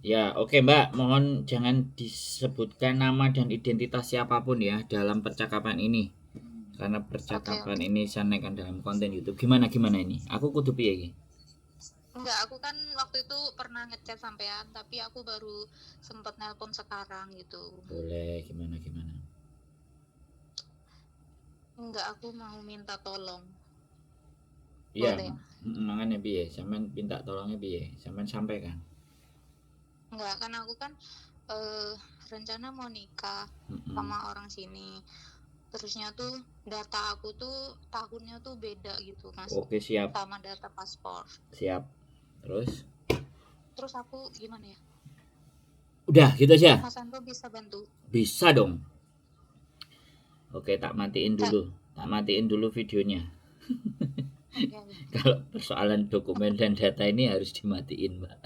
Ya, oke Mbak, mohon jangan disebutkan nama dan identitas siapapun ya dalam percakapan ini. Karena Oke, percakapan oke. ini saya naikkan dalam konten YouTube. Gimana gimana ini? Aku kudu piye iki? Enggak, aku kan waktu itu pernah ngechat sampean, tapi aku baru sempet nelpon sekarang gitu. Boleh, gimana gimana. Enggak, aku mau minta tolong. Iya, Boleh ya? makanya piye? Sampean minta tolongnya piye? Sampean sampaikan. Enggak, kan aku kan eh, rencana mau nikah Mm-mm. sama orang sini. Terusnya tuh data aku tuh tahunnya tuh beda gitu, Mas. Oke, siap. Sama data paspor. Siap. Terus? Terus aku gimana ya? Udah gitu aja. Mas Anto bisa bantu? Bisa dong. Oke, tak matiin Kak, dulu. Tak matiin dulu videonya. oke. Kalau persoalan dokumen dan data ini harus dimatiin, Mbak.